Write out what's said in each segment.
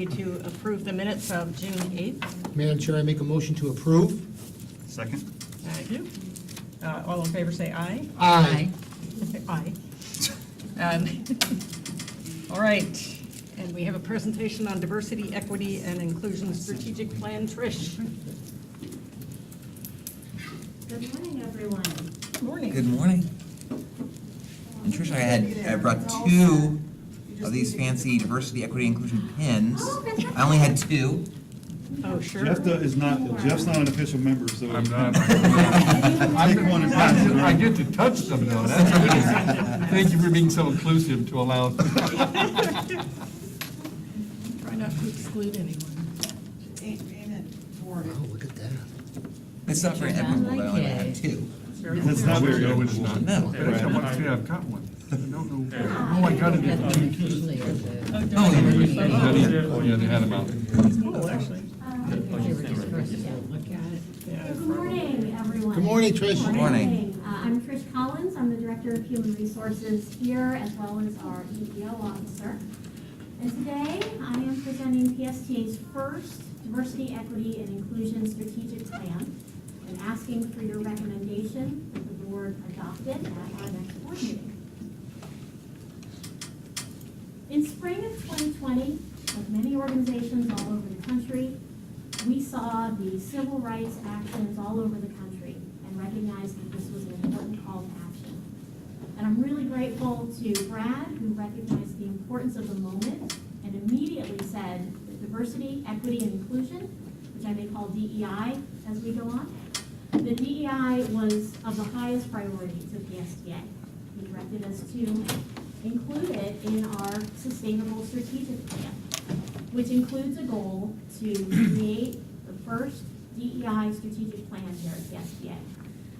To approve the minutes of June 8th. Madam Chair, I make a motion to approve. Second. Thank you. All in favor, say aye. Aye. Aye. All right, and we have a presentation on diversity, equity, and inclusion strategic plan. Trish. Good morning, everyone. Good morning. Good morning. And Trish, I brought two of these fancy diversity, equity, inclusion pins. Oh, fantastic. I only had two. Oh, sure. Jeff's not an official member, so. I'm not. Take one and pass it I around. get to touch them though, that's amazing. Thank you for being so inclusive to allow. Try not to exclude anyone. Oh, look at that. It's not very equitable that I only have two. That's not very No, it's good. not. No. But actually, I want to say I've got one. I don't know. Oh, I got it. Oh, yeah, they had them out. Oh, actually. Good morning, everyone. Good morning, Trish. Good morning. I'm Trish Collins. I'm the Director of Human Resources here, as well as our EEO officer. And today, I am presenting PSTA's first Diversity, Equity, and Inclusion Strategic Plan and asking for your recommendation that the board adopt it at our next board meeting. In spring of 2020, like many organizations all over the country, we saw the civil rights actions all over the country and recognized that this was an important call to action. And I'm really grateful to Brad, who recognized the importance of the moment and immediately said that diversity, equity, and inclusion, which I may call DEI as we go on, the DEI was of the highest priority to PSTA. He directed us to include it in our sustainable strategic plan, which includes a goal to create the first DEI strategic plan here at PSTA.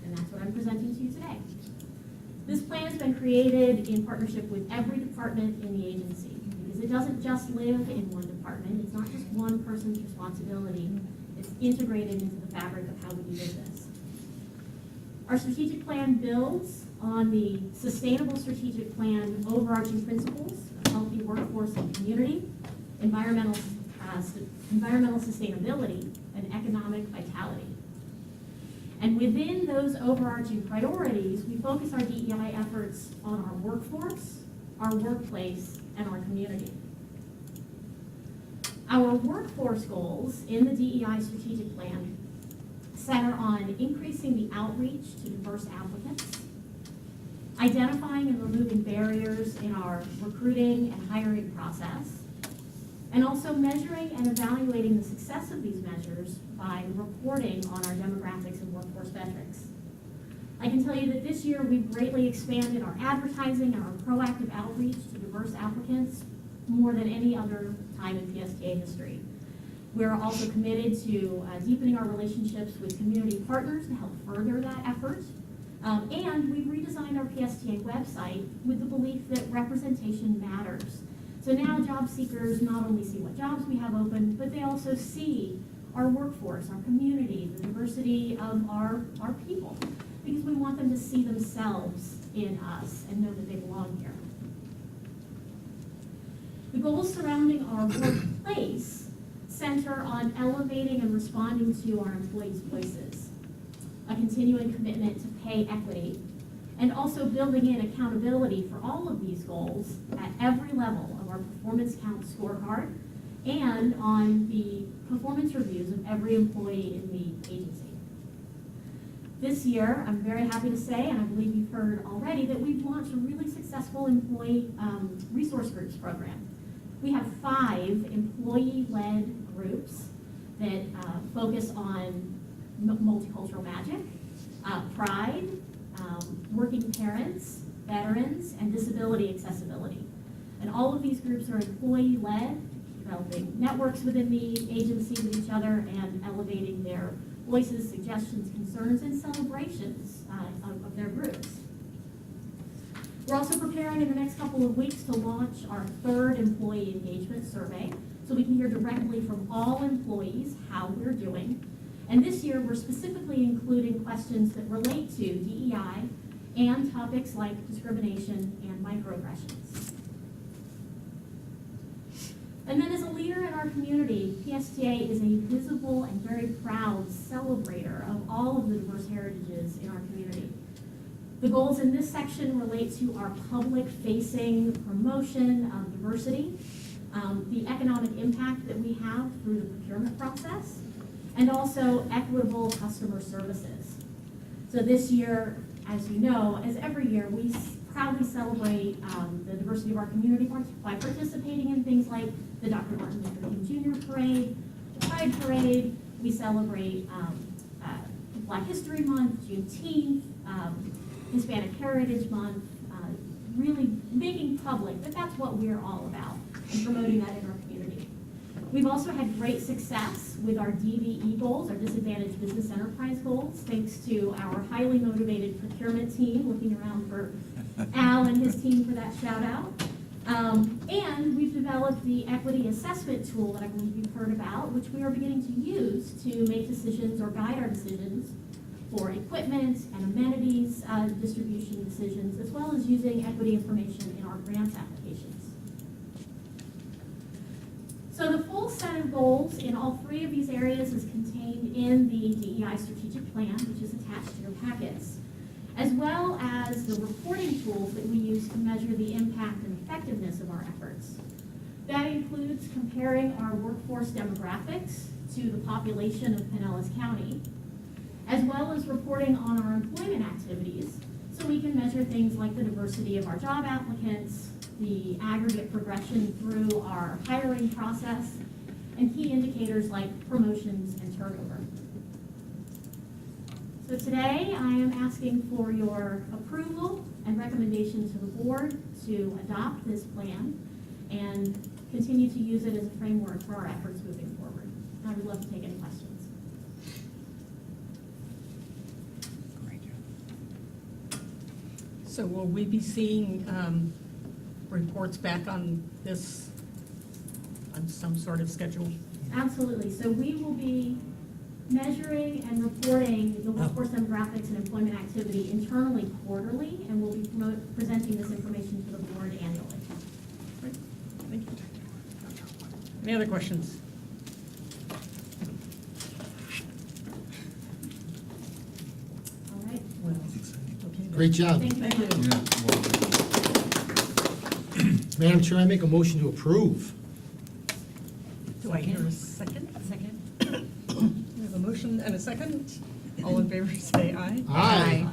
And that's what I'm presenting to you today. This plan has been created in partnership with every department in the agency, because it doesn't just live in one department. It's not just one person's responsibility. It's integrated into the fabric of how we do business. Our strategic plan builds on the sustainable strategic plan overarching principles of healthy workforce and community, environmental sustainability, and economic vitality. And within those overarching priorities, we focus our DEI efforts on our workforce, our workplace, and our community. Our workforce goals in the DEI strategic plan center on increasing the outreach to diverse applicants, identifying and removing barriers in our recruiting and hiring process, and also measuring and evaluating the success of these measures by reporting on our demographics and workforce metrics. I can tell you that this year we've greatly expanded our advertising and our proactive outreach to diverse applicants more than any other time in PSTA history. We're also committed to deepening our relationships with community partners to help further that effort. And we've redesigned our PSTA website with the belief that representation matters. So now job seekers not only see what jobs we have open, but they also see our workforce, our community, the diversity of our people, because we want them to see themselves in us and know that they belong here. The goals surrounding our workplace center on elevating and responding to our employees' voices, a continuing commitment to pay equity, and also building in accountability for all of these goals at every level of our performance count scorecard and on the performance reviews of every employee in the agency. This year, I'm very happy to say, and I believe you've heard already, that we've launched a really successful employee resource groups program. We have 5 employee-led groups that focus on multicultural magic, pride, working parents, veterans, and disability accessibility. And all of these groups are employee-led, developing networks within the agency with each other and elevating their voices, suggestions, concerns, and celebrations of their groups. We're also preparing in the next couple of weeks to launch our 3rd employee engagement survey, so we can hear directly from all employees how we're doing. And this year, we're specifically including questions that relate to DEI and topics like discrimination and microaggressions. And then as a leader in our community, PSTA is a visible and very proud celebrator of all of the diverse heritages in our community. The goals in this section relate to our public-facing promotion of diversity, the economic impact that we have through the procurement process, and also equitable customer services. So this year, as you know, as every year, we proudly celebrate the diversity of our community by participating in things like the Dr. Martin Luther King Jr. Parade, the Pride Parade. We celebrate Black History Month, Juneteenth, Hispanic Heritage Month, really making public that that's what we're all about and promoting that in our community. We've also had great success with our DBE goals, our Disadvantaged Business Enterprise goals, thanks to our highly motivated procurement team, looking around for Al and his team for that shout out. And we've developed the equity assessment tool that I believe you've heard about, which we are beginning to use to make decisions or guide our decisions for equipment and amenities distribution decisions, as well as using equity information in our grant applications. So the full set of goals in all three of these areas is contained in the DEI strategic plan, which is attached to your packets, as well as the reporting tools that we use to measure the impact and effectiveness of our efforts. That includes comparing our workforce demographics to the population of Pinellas County, as well as reporting on our employment activities, so we can measure things like the diversity of our job applicants, the aggregate progression through our hiring process, and key indicators like promotions and turnover. So today, I am asking for your approval and recommendation to the board to adopt this plan and continue to use it as a framework for our efforts moving forward. I would love to take any questions. Great job. So will we be seeing reports back on this on some sort of schedule? Absolutely. So we will be measuring and reporting the workforce demographics and employment activity internally quarterly, and we'll be presenting this information to the board annually. Great. Thank you. Any other questions? All right. Well, It's exciting. okay. then. Great job. Thank you. Thank you. Madam Chair, I make a motion to approve. Do I hear a second? Second. We have a motion and a second. All in favor, say aye. Aye.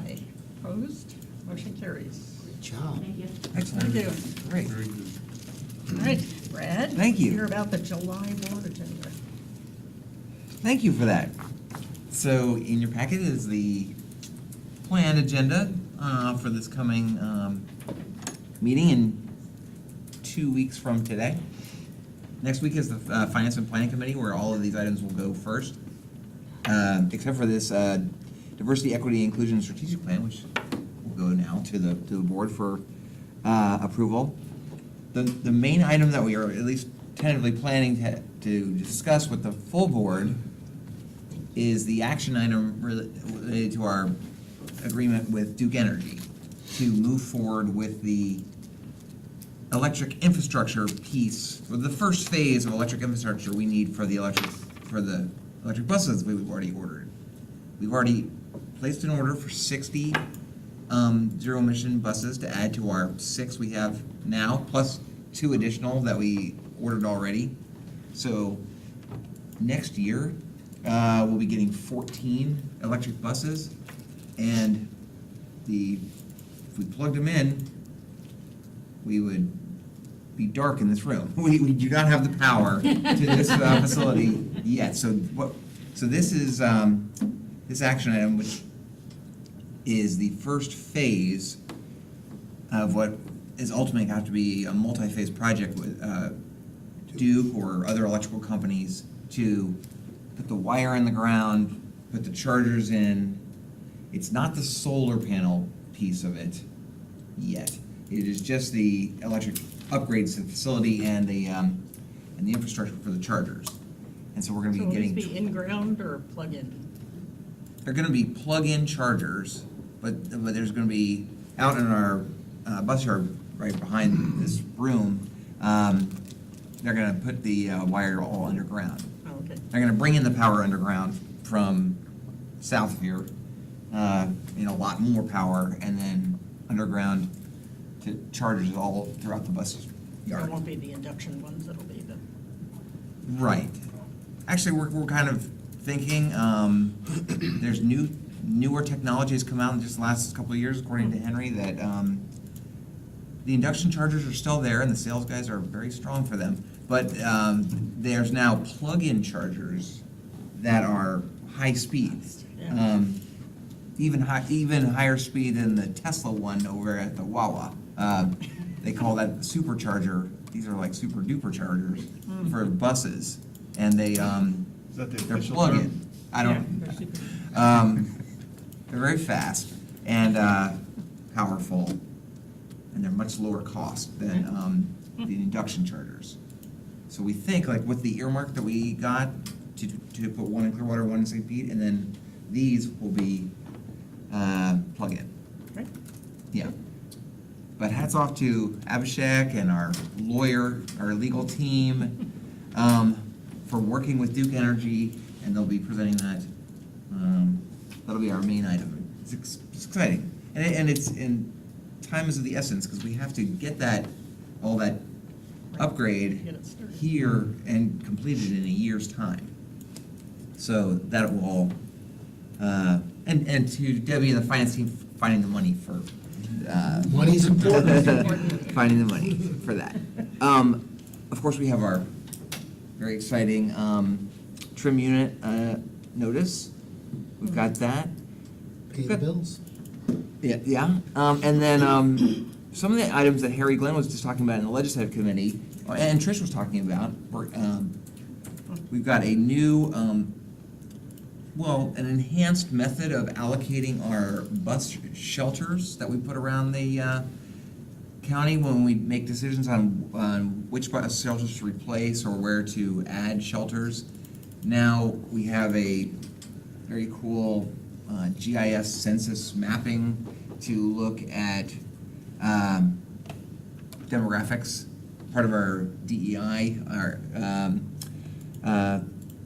Opposed? Motion carries. Great job. Thank you. Excellent. Thank you. Great. Very good. All right, Brad. Thank you. Hear about the July board agenda. Thank you for that. So in your packet is the planned agenda for this coming meeting in 2 weeks from today. Next week is the Finance and Planning Committee, where all of these items will go first, except for this Diversity, Equity, Inclusion Strategic Plan, which will go now to the board for approval. The main item that we are at least tentatively planning to discuss with the full board is the action item related to our agreement with Duke Energy to move forward with the electric infrastructure piece, for the first phase of electric infrastructure we need for the electric buses we've already ordered. We've already placed an order for 60 zero emission buses to add to our 6 we have now, plus 2 additional that we ordered already. So next year, we'll be getting 14 electric buses, and if we plugged them in, we would be dark in this room. We do not have the power to this facility yet. So this is this action item, which is the first phase of what is ultimately going to have to be a multi-phase project with Duke or other electrical companies to put the wire in the ground, put the chargers in. It's not the solar panel piece of it yet. It is just the electric upgrades to the facility and the infrastructure for the chargers. And so we're going to So be will these getting. be in-ground or plug-in? They're going to be plug-in chargers, but there's going to be out in our bus yard right behind this room. They're going to put the wire all underground. Oh, Okay. They're gonna bring in the power underground from south of here, a lot more power, and then underground to chargers all throughout the bus It yard. won't be the induction ones, it'll be the, Right. Actually, we're kind of thinking, there's newer technologies come out in just the last couple of years, according to Henry, that, the induction chargers are still there, and the sales guys are very strong for them. But, there's now plug-in chargers that are high speed. Yeah. Even higher speed than the Tesla one over at the Wawa. They call that the supercharger. These are like super duper chargers for buses, and they Is that the they're official plug-in. term? I yeah, don't. they're super. They're very fast and powerful, and they're much lower cost than the induction chargers. So we think, like with the earmark that we got to put one in Clearwater, one in St. Pete, and then these will be plug-in. Right. Yeah. But hats off to Abhishek and our lawyer, our legal team, for working with Duke Energy, and they'll be presenting that. That'll be our main item. It's exciting, and it's in time is of the essence, because we have to get all that upgrade Get it started. here and completed in a year's time. So that will all, and to Debbie and the finance team finding the money for, Money's important. finding the money for that. Of course, we have our very exciting, trim unit, notice. We've got that. Pay the bills. Yeah, and then, some of the items that Harry Glenn was just talking about in the legislative committee, and Trish was talking about, we've got a new, an enhanced method of allocating our bus shelters that we put around the, county when we make decisions on which bus shelters to replace or where to add shelters. Now, we have a very cool GIS census mapping to look at demographics, part of our DEI, our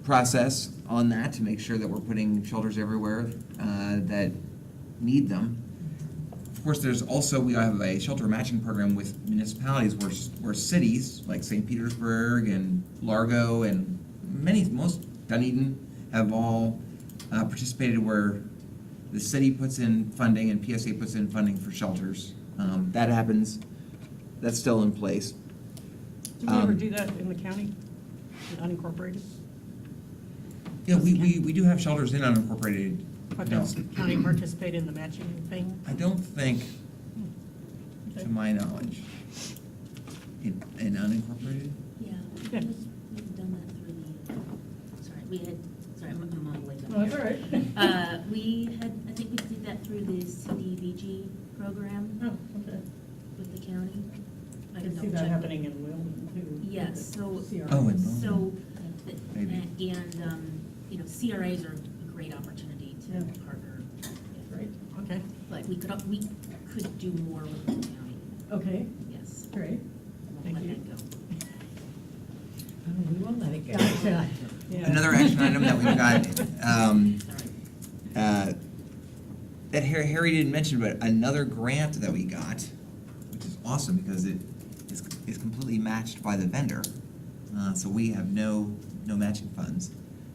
process on that to make sure that we're putting shelters everywhere that need them. Of course, there's also, we have a shelter matching program with municipalities where cities like St. Petersburg and Largo and most Dunedin have all participated where the city puts in funding and PSA puts in funding for shelters. That happens, that's still in place. Did we ever do that in the county, in unincorporated? Yeah, we do have shelters in unincorporated. But No. does the county participate in the matching thing? I don't think, Okay. to my knowledge, in unincorporated. Yeah, Yeah. we've done that through sorry, I'm all the way down No, that's here. all right. I think we did that through the CDBG program Oh, okay. with the county. I can can see double that check. happening in Wilton too. Yes, so- CRA. Oh, and So, Maybe. CRAs are a great opportunity to Yeah. partner, Right, okay, but we could do more with the county, okay, yes. great. Won't Thank let you. that go. We won't let it go. Gotcha. Yeah. Another action item that we've got, Sorry. that Harry didn't mention, but another grant that we got, which is awesome because it is completely matched by the vendor. So we have no matching funds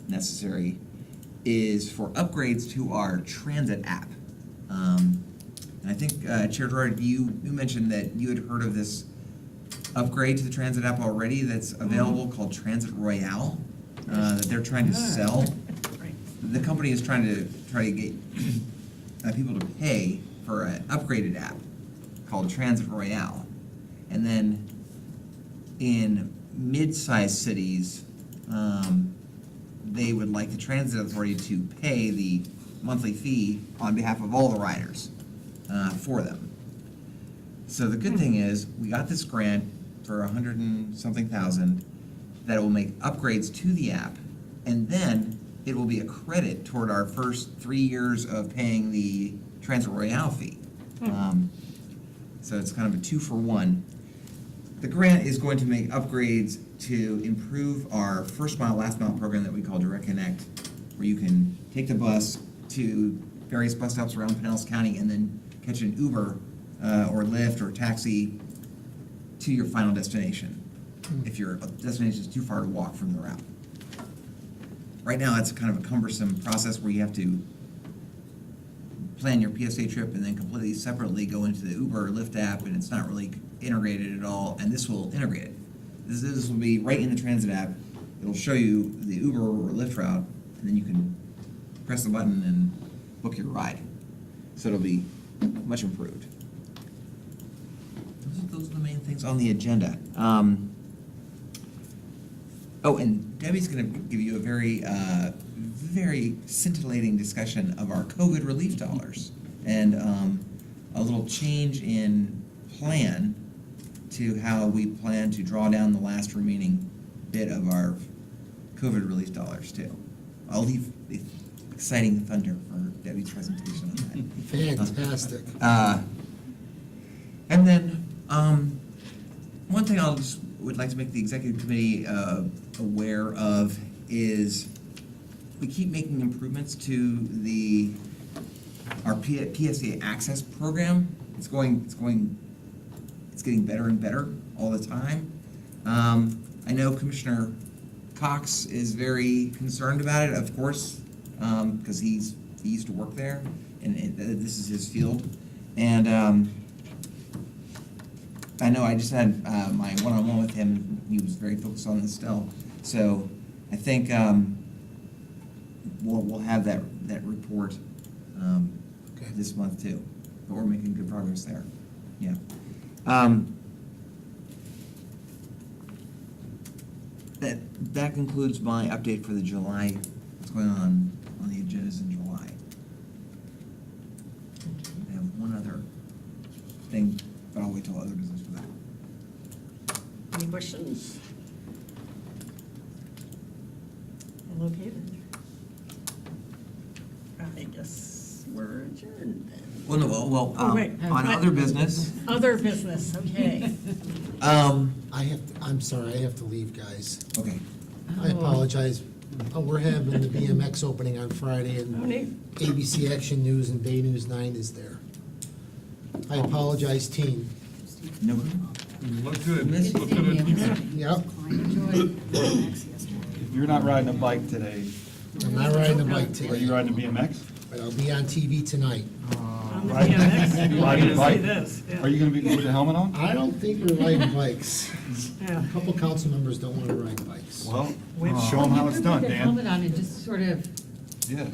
necessary, is for upgrades to our transit app. And I think, Chair Gerard, you mentioned that you had heard of this upgrade to the transit app already that's available called Transit Royale, that they're trying to sell. Right. The company is trying to get people to pay for an upgraded app called Transit Royale. And then in mid-sized cities, they would like the transit authority to pay the monthly fee on behalf of all the riders for them. So the good thing is, we got this grant for $100 and something thousand that will make upgrades to the app, and then it will be a credit toward our first 3 years of paying the Transit Royale fee. So it's kind of a 2-for-1. The grant is going to make upgrades to improve our first mile, last mile program that we call Direct Connect, where you can take the bus to various bus stops around Pinellas County and then catch an Uber or Lyft or taxi to your final destination, if your destination is too far to walk from the route. Right now, it's kind of a cumbersome process where you have to plan your PSA trip and then completely separately go into the Uber or Lyft app, and it's not really integrated at all, and this will integrate it. This will be right in the transit app. It'll show you the Uber or Lyft route, and then you can press the button and book your ride. So it'll be much improved. Those are the main things on the agenda. Oh, and Debbie's going to give you a very scintillating discussion of our COVID relief dollars and a little change in plan to how we plan to draw down the last remaining bit of our COVID relief dollars too. I'll leave the exciting thunder for Debbie's presentation on that. Fantastic. And then, one thing would like to make the executive committee aware of is we keep making improvements to our PSA access program. It's getting better and better all the time. I know Commissioner Cox is very concerned about it, of course, because he used to work there, and this is his field. And I know I just had my one-on-one with him, and he was very focused on this still. So I think we'll have that report this month too. But we're making good progress there. Yeah. That concludes my update for the July. What's going on the agendas in July? I have one other thing, but I'll wait till other business for that. Any questions? All located? I guess we're adjourned then. Well, no, Oh, wait. on other business, Other business, okay. I'm sorry, I have to leave, guys. okay. I apologize. We're having the BMX opening on Friday, Oh, and neat. ABC Action News and Bay News 9 is there. I apologize, team. No. Look good. Look good on TV. Yep, If you're not riding a bike today, I'm not riding a bike are you today, riding a BMX? but I'll be on TV tonight. On the Right. BMX, Riding a you bike? see this, yeah. Are you gonna be with the helmet on? I don't think we're riding bikes. Yeah. A couple council members don't want to ride bikes. Well, show them how it's done, Put the Dan. helmet on and just sort of, Yeah.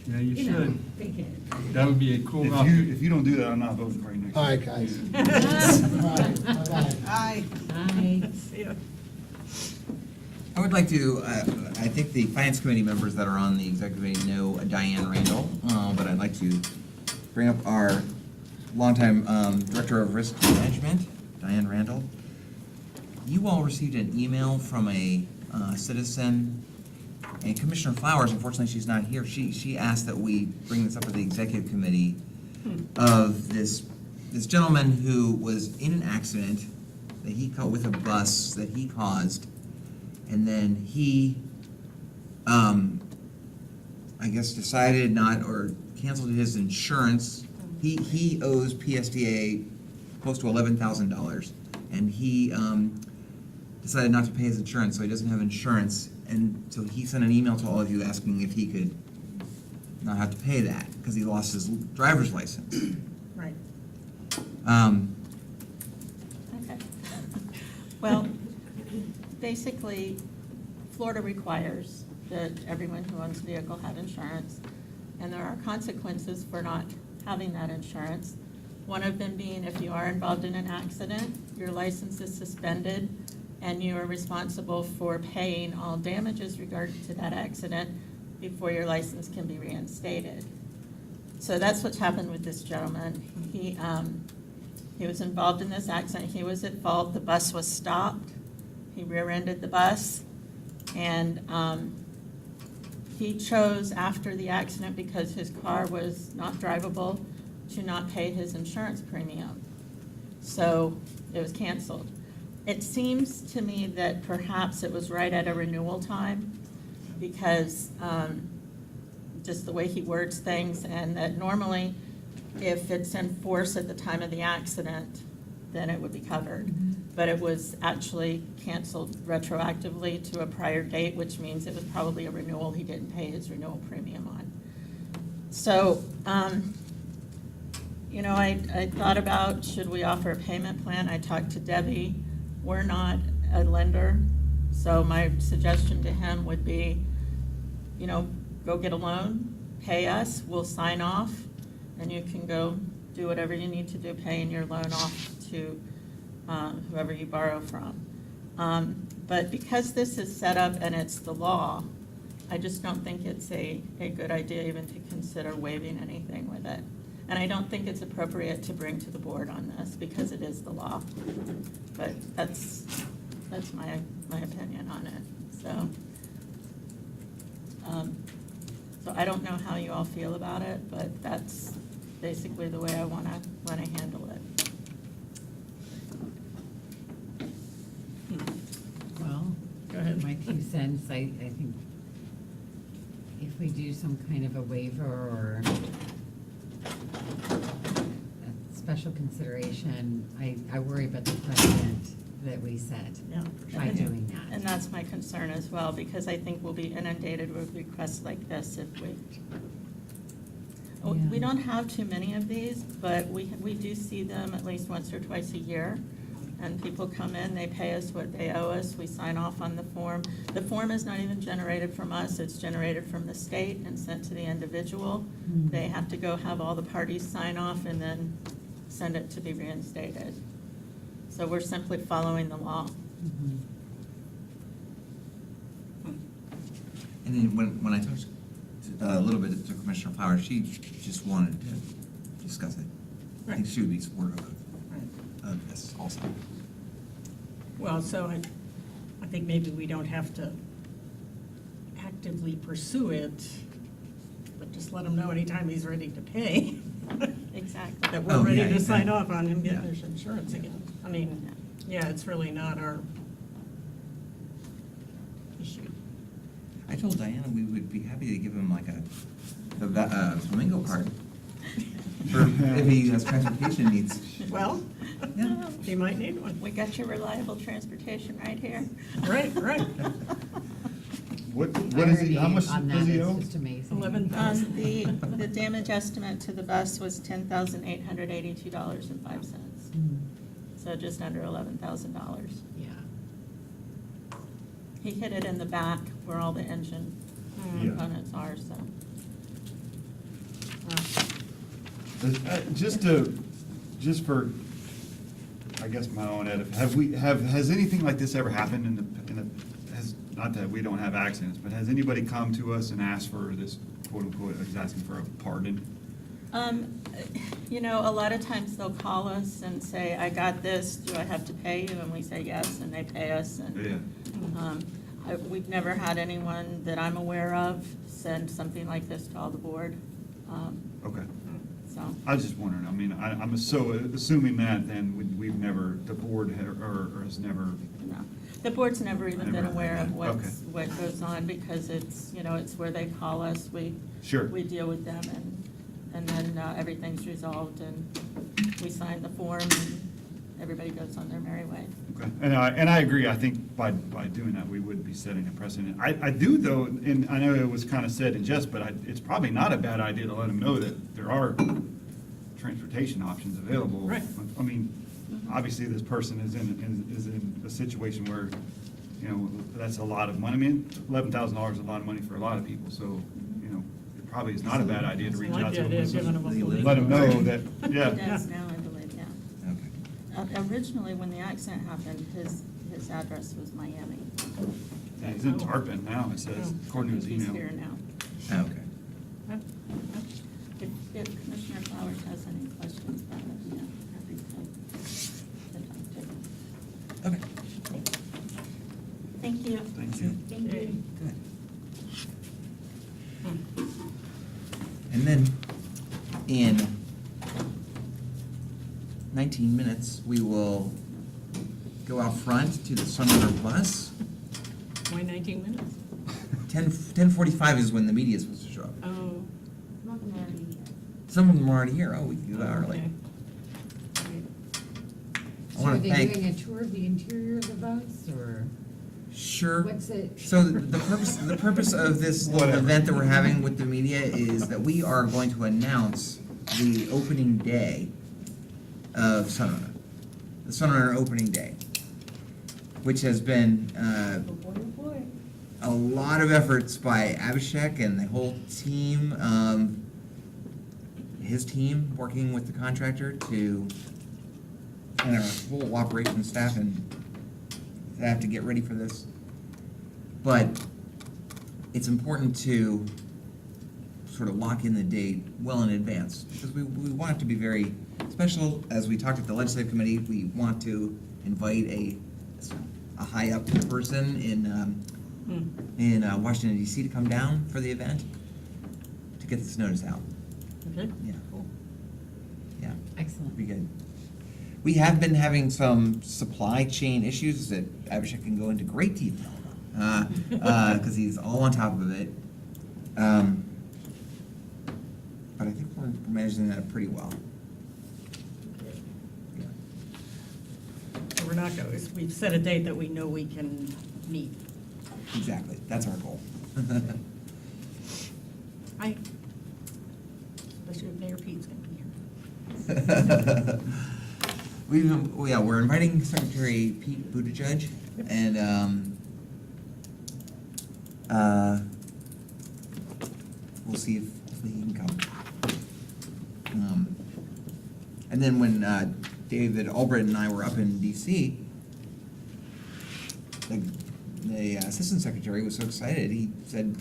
Yeah, you you know, should. fake it. That would be a cool option. If you don't do that, I'm not voting for you next All year. right, guys. All right, bye-bye. Aye. I, See ya. I would like to, I think the finance committee members that are on the executive committee know Diane Randall, but I'd like to bring up our longtime Director of Risk Management, Diane Randall. You all received an email from a citizen, and Commissioner Flowers, unfortunately she's not here, she asked that we bring this up at the executive committee of this gentleman who was in an accident that he caused with a bus that he caused. And then he, I guess, decided not, or canceled his insurance. He owes PSTA close to $11,000, and he decided not to pay his insurance, so he doesn't have insurance. And so he sent an email to all of you asking if he could not have to pay that because he lost his driver's license. Right. Okay. Well, basically, Florida requires that everyone who owns a vehicle have insurance, and there are consequences for not having that insurance. One of them being if you are involved in an accident, your license is suspended, and you are responsible for paying all damages regarding to that accident before your license can be reinstated. So that's what's happened with this gentleman. He was involved in this accident. He was at fault. The bus was stopped. He rear-ended the bus, and he chose after the accident, because his car was not drivable, to not pay his insurance premium. So it was canceled. It seems to me that perhaps it was right at a renewal time, because just the way he words things, and that normally, if it's in force at the time of the accident, then it would be covered. But it was actually canceled retroactively to a prior date, which means it was probably a renewal he didn't pay his renewal premium on. So, you know, I thought about, should we offer a payment plan? I talked to Debbie. We're not a lender, so my suggestion to him would be, you know, go get a loan, pay us, we'll sign off, and you can go do whatever you need to do, paying your loan off to whoever you borrow from. But because this is set up and it's the law, I just don't think it's a good idea even to consider waiving anything with it. And I don't think it's appropriate to bring to the board on this because it is the law. But that's my opinion on it, so. So I don't know how you all feel about it, but that's basically the way I wanna handle it. Well, Go ahead. my 2 cents, I think if we do some kind of a waiver or a special consideration, I worry about the precedent that we set Yeah, for by sure. doing that. And that's my concern as well, because I think we'll be inundated with requests like this if we. We Yeah. don't have too many of these, but we do see them at least once or twice a year. And people come in, they pay us what they owe us, we sign off on the form. The form is not even generated from us, it's generated from the state and sent to the individual. Hmm. They have to go have all the parties sign off and then send it to be reinstated. So we're simply following the law. Mhm. And then when I talked a little bit to Commissioner Flowers, she just wanted to discuss it. I think Right. she would be supportive Right. of this also. Well, so I think maybe we don't have to actively pursue it, but just let him know anytime he's ready to pay. Exactly. That Oh, we're ready yeah, to sign exactly. off on him getting Yeah. his insurance again. I mean, yeah, it's really not our issue. I told Diana we would be happy to give him like a flamingo card for if he has transportation needs. Well, Yeah. he might need one. We got your reliable transportation right here. Right, right. What is he, how much On does that, he it's owe? just amazing. 11,000. The damage estimate to the bus was $10,882.05. Mm, So just under $11,000. Yeah. He hit it in the back where all the engine Yeah. components are, so. Just for, I guess, my own edit, has anything like this ever happened not that we don't have accidents, but has anybody come to us and asked for this, quote unquote, is asking for a pardon? You know, a lot of times they'll call us and say, I got this, do I have to pay you? And we say yes, and they pay us. And Yeah. we've never had anyone that I'm aware of send something like this to all the board. Okay. So, I was just wondering, I mean, I'm so assuming that then we've never, the board has never, no. The board's never even been Never had aware of that. Okay. what goes on because it's, you know, it's where they call us. Sure. We deal with them and then everything's resolved and we sign the form and everybody goes on their merry way. Okay, and I agree, I think by doing that, we would be setting a precedent. I do though, and I know it was kind of said in jest, but it's probably not a bad idea to let them know that there are transportation options available. Right. I mean, obviously, this person is in a situation where, you know, that's a lot of money. I mean, $11,000 is a lot of money for a lot of people, so, you know, it probably is not a bad idea to reach I like out the to idea of giving them. them a police Let them know card. that, He yeah. does now, I believe, yeah. Okay. Originally, when the accident happened, his address was Miami. Yeah, he's in Tarpon now, it says, according to his He's email. here now. Okay. If Commissioner Flowers has any questions about it, yeah, happy to talk to him. Okay. Thank you. Thank you. Thank you. Good. And then in 19 minutes, we will go out front to the Sunrunner bus. Why 19 minutes? 10:45 is when the media is supposed to show up. Oh. Not the already here. Some of them are already here. Oh, we can do that early. Okay. Right. I So wanna are they thank- doing a tour of the interior of the bus, or Sure. what's it? So the purpose of this little Whatever. event that we're having with the media is that we are going to announce the opening day of Sunrunner. The Sunrunner opening day, which has been, a lot of efforts by Abhishek and the whole team, his team, working with the contractor to, and our whole operations staff and staff to get ready for this. But it's important to sort of lock in the date well in advance, because we want it to be very special. As we talked at the legislative committee, we want to invite a high-up person in Washington DC to come down for the event, to get this notice out. Okay. Yeah. Cool. Yeah, Excellent. be good. We have been having some supply chain issues that Abhishek can go into great detail because he's all on top of it. But I think we're managing that pretty well. Yeah. So we're not going, we've set a date that we know we can meet. Exactly, that's our goal. Especially if Mayor Pete's going to be here. We're inviting Secretary Pete Buttigieg, and we'll see if he can come. And then when David Albrecht and I were up in DC, the assistant secretary was so excited, he said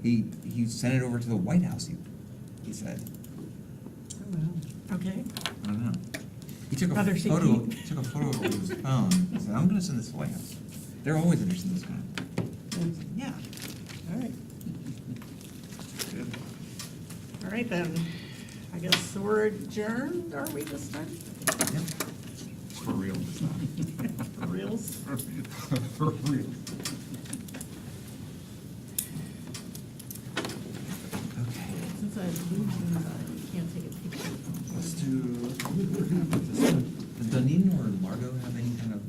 he sent it over to the White House, he said. Oh, wow. Okay. I don't know. He took a Rather see photo. Pete. He took a photo of his phone. He said, "I'm going to send this to the White House. They're always interested in this kind of." I said, yeah. All right. All right then. I guess we're adjourned, are we this time? Yep. For real this time. For reals? For real. Okay. Since I moved inside, you can't take a picture. Let's do. Does Dunedin or Largo have any kind of